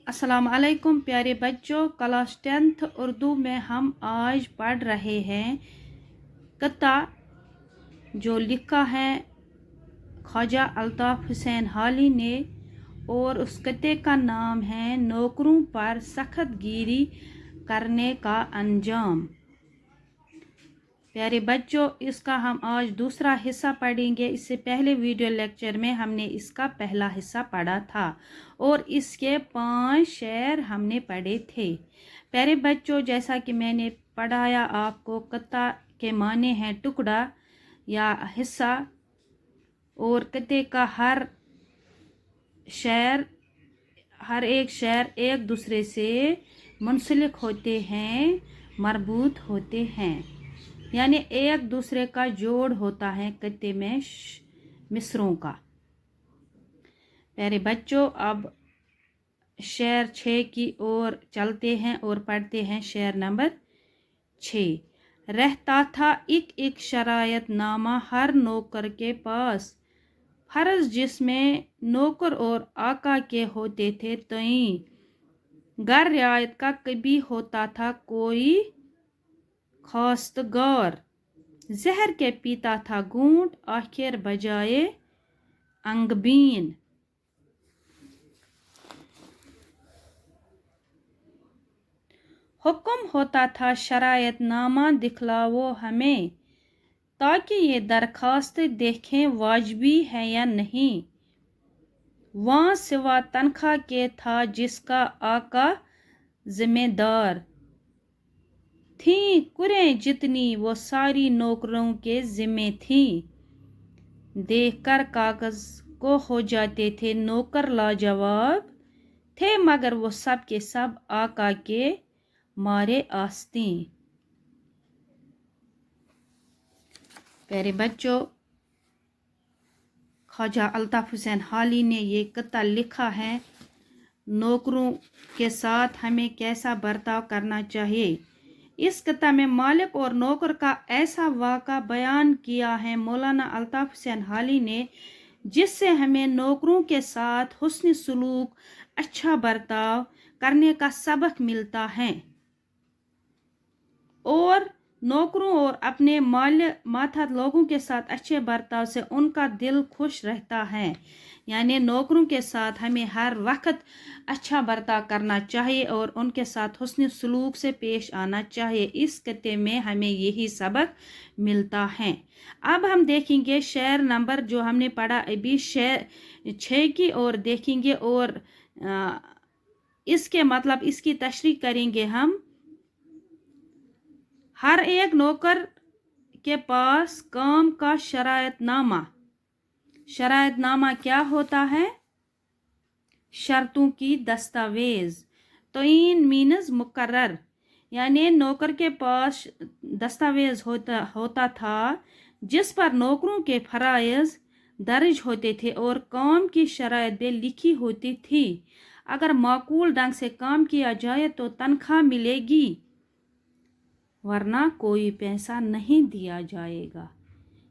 अस्सलाम वालेकुम प्यारे बच्चों, क्लास 10th उर्दू में हम आज पढ़ रहे हैं कता जो लिखा है ख्वाजा अल्ताफ़ हुसैन हाली ने, और उस कते का नाम है नौकरों पर सख्त गिरी करने का अंजाम। प्यारे बच्चों, इसका हम आज दूसरा हिस्सा पढ़ेंगे। इससे पहले वीडियो लेक्चर में हमने इसका पहला हिस्सा पढ़ा था और इसके 5 शेर हमने पढ़े थे। प्यारे बच्चों, जैसा कि मैंने पढ़ाया आपको, कत्ता के माने हैं टुकड़ा या हिस्सा, और कत्ते का हर एक शेर एक दूसरे से मुंसलिक होते हैं, मरबूत होते हैं, यानी एक दूसरे का जोड़ होता है कत्ते में मिसरों का। प्यारे बच्चों, अब शेर 6 की ओर चलते हैं और पढ़ते हैं शेर नंबर 6। रहता था एक एक शरायत नामा हर नौकर के पास, फर्ज जिसमें नौकर और आका के होते थे तई, गर रियायत का कभी होता था कोई खास्तगार, जहर के पीता था घूंट आखिर बजाए अंगबीन। हुक्म होता था शरायत नामा दिखलाओ हमें, ताकि ये दरखास्त देखें वाजिबी है या नहीं। वहाँ सिवा तनख्वाह के था जिसका आका जिम्मेदार, थी कुरें जितनी वो सारी नौकरों के जिम्मे थी। देखकर कागज को हो जाते थे नौकर लाजवाब, थे मगर वो सब के सब आका के मारे आस्तीं। प्यारे बच्चों, ख्वाजा अल्ताफ़ हुसैन हाली ने ये कत्ता लिखा है नौकरों के साथ हमें कैसा बर्ताव करना चाहिए। इस कत्ता में मालिक और नौकर का ऐसा वाक़ा बयान किया है मौलाना अल्ताफ़ हुसैन हाली ने, जिससे हमें नौकरों के साथ हुस्न सलूक, अच्छा बर्ताव करने का सबक मिलता है, और नौकरों और अपने मातहत लोगों के साथ अच्छे बर्ताव से उनका दिल खुश रहता है। यानी नौकरों के साथ हमें हर वक्त अच्छा बर्ताव करना चाहिए और उनके साथ हुस्न सलूक से पेश आना चाहिए। इस कत्ते में हमें यही सबक मिलता है। अब हम देखेंगे शेर नंबर जो हमने पढ़ा अभी, शेर 6 की ओर देखेंगे और इसके मतलब इसकी तशरीह करेंगे हम। हर एक नौकर के पास काम का शरायतनामा। शरायतनामा क्या होता है? शर्तों की दस्तावेज। तयीन मीनस मुकर्रर, यानी नौकर के पास दस्तावेज होता था जिस पर नौकरों के फराइज दर्ज होते थे और काम की शराइत भी लिखी होती थी। अगर माकूल ढंग से काम किया जाए तो तनख्वाह मिलेगी, वरना कोई पैसा नहीं दिया जाएगा।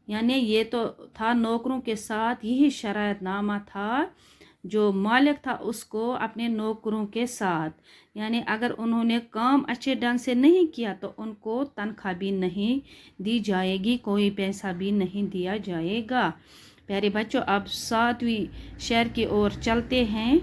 यानी ये तो था नौकरों के साथ, यही शरायतनामा था जो मालिक था उसको अपने नौकरों के साथ। यानी अगर उन्होंने काम अच्छे ढंग से नहीं किया तो उनको तनख्वाह भी नहीं दी जाएगी, कोई पैसा भी नहीं दिया जाएगा। प्यारे बच्चों, अब 7वीं शेर की ओर चलते हैं।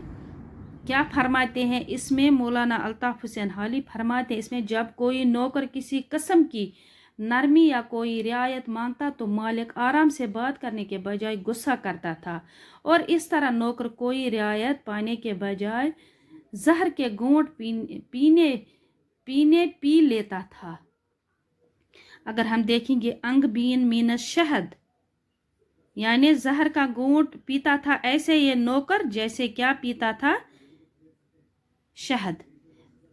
क्या फरमाते हैं इसमें मौलाना अल्ताफ़ हुसैन हाली फरमाते हैं इसमें, जब कोई नौकर किसी किस्म की नरमी या कोई रियायत मांगता तो मालिक आराम से बात करने के बजाय गुस्सा करता था, और इस तरह नौकर कोई रियायत पाने के बजाय जहर के घूंट पी लेता था। अगर हम देखेंगे अंगबीन मीनस शहद, यानी जहर का घूंट पीता था ऐसे ये नौकर जैसे क्या पीता था? शहद।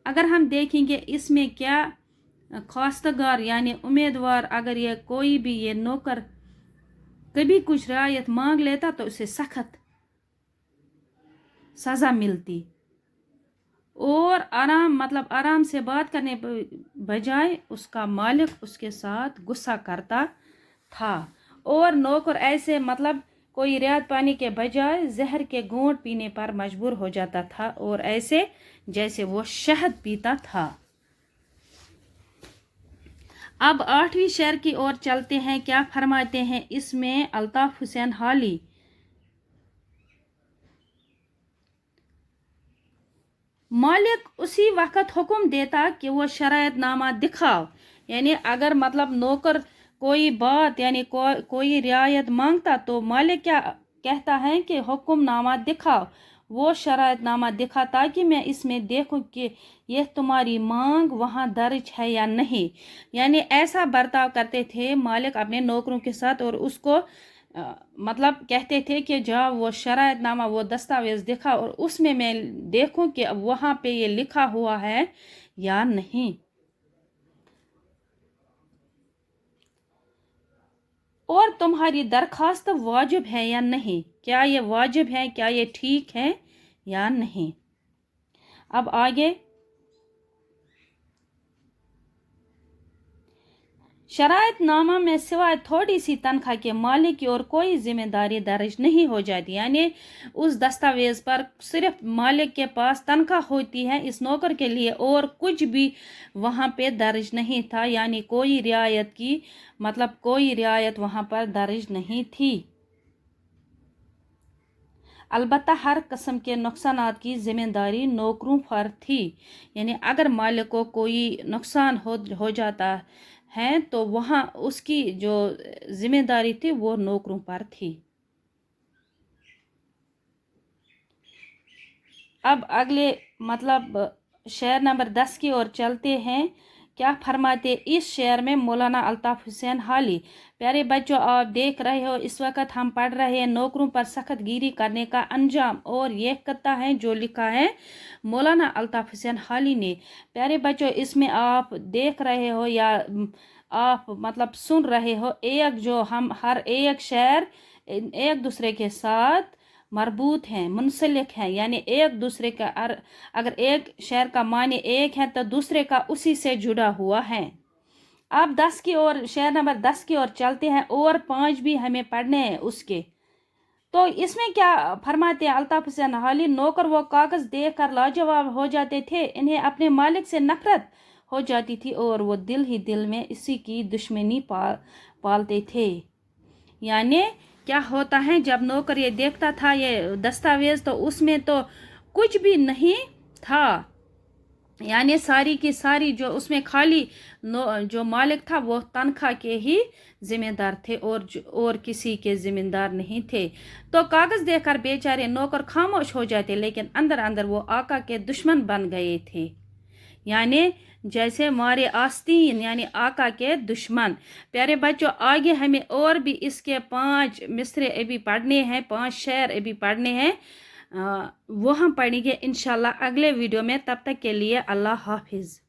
अगर हम देखेंगे इसमें क्या खास्तगार यानी उम्मीदवार, अगर ये कोई भी ये नौकर कभी कुछ रियायत मांग लेता तो उसे सख्त सज़ा मिलती, और आराम से बात करने बजाय उसका मालिक उसके साथ गुस्सा करता था, और नौकर ऐसे कोई रियायत पाने के बजाय जहर के घूंट पीने पर मजबूर हो जाता था और ऐसे जैसे वो शहद पीता था। अब 8वीं शेर की ओर चलते हैं। क्या फरमाते हैं इसमें अल्ताफ हुसैन हाली। मालिक उसी वक्त हुक्म देता कि वो शरायत नामा दिखाओ, यानी अगर मतलब नौकर कोई बात यानी कोई रियायत मांगता तो मालिक क्या कहता है कि हुक्म नामा दिखाओ, वो शरायत नामा दिखा ताकि मैं इसमें देखूं कि यह तुम्हारी मांग वहाँ दर्ज है या नहीं। यानी ऐसा बर्ताव करते थे मालिक अपने नौकरों के साथ और उसको मतलब कहते थे कि जाओ वो शरायत नामा वो दस्तावेज़ दिखा और उसमें मैं देखूं कि वहाँ पे ये लिखा हुआ है या नहीं। और तुम्हारी दरखास्त वाजिब है या नहीं, क्या ये वाजिब है, क्या ये ठीक है या नहीं। अब आगे शरायत नामा में सिवाय थोड़ी सी तनख्वाह के मालिक की और कोई जिम्मेदारी दर्ज नहीं हो जाती, यानी उस दस्तावेज़ पर सिर्फ मालिक के पास तनख्वाह होती है इस नौकर के लिए और कुछ भी वहाँ पे दर्ज नहीं था, यानी कोई रियायत की मतलब कोई रियायत वहाँ पर दर्ज नहीं थी। अलबत्ता हर किस्म के नुकसानात की जिम्मेदारी नौकरों पर थी, यानी अगर मालिक को कोई नुकसान हो जाता है तो वहाँ उसकी जो जिम्मेदारी थी वो नौकरों पर थी। अब अगले मतलब शेर नंबर 10 की ओर चलते हैं। क्या फरमाते इस शेर में मौलाना अल्ताफ हुसैन हाली। प्यारे बच्चों, आप देख रहे हो इस वक्त हम पढ़ रहे हैं नौकरों पर सख्त गिरी करने का अंजाम, और ये कत्ता है जो लिखा है मौलाना अल्ताफ हुसैन हाली ने। प्यारे बच्चों, इसमें आप देख रहे हो या आप मतलब सुन रहे हो एक जो हम हर एक शेर एक दूसरे के साथ मरबूत हैं, मुंसलिक हैं, यानी एक दूसरे का अगर एक शेर का मानी एक है तो दूसरे का उसी से जुड़ा हुआ है। अब 10 की ओर शेर नंबर 10 की ओर चलते हैं और 5 भी हमें पढ़ने हैं उसके। तो इसमें क्या फरमाते हैं अल्ताफ हुसैन हाली, नौकर वो कागज़ देकर लाजवाब हो जाते थे, इन्हें अपने मालिक से नफरत हो जाती थी और वो दिल ही दिल में इसी की दुश्मनी पालते थे। यानी क्या होता है जब नौकर ये देखता था ये दस्तावेज तो उसमें तो कुछ भी नहीं था, यानी सारी की सारी जो उसमें खाली जो मालिक था वो तनख्वाह के ही जिम्मेदार थे और किसी के जिम्मेदार नहीं थे। तो कागज़ देखकर बेचारे नौकर खामोश हो जाते, लेकिन अंदर अंदर वो आका के दुश्मन बन गए थे, यानी जैसे मारे आस्तीन यानी आका के दुश्मन। प्यारे बच्चों, आगे हमें और भी इसके 5 मिसरे अभी पढ़ने हैं, 5 शेर अभी पढ़ने हैं, वो हम पढ़ेंगे इंशाल्लाह अगले वीडियो में। तब तक के लिए अल्लाह हाफिज़।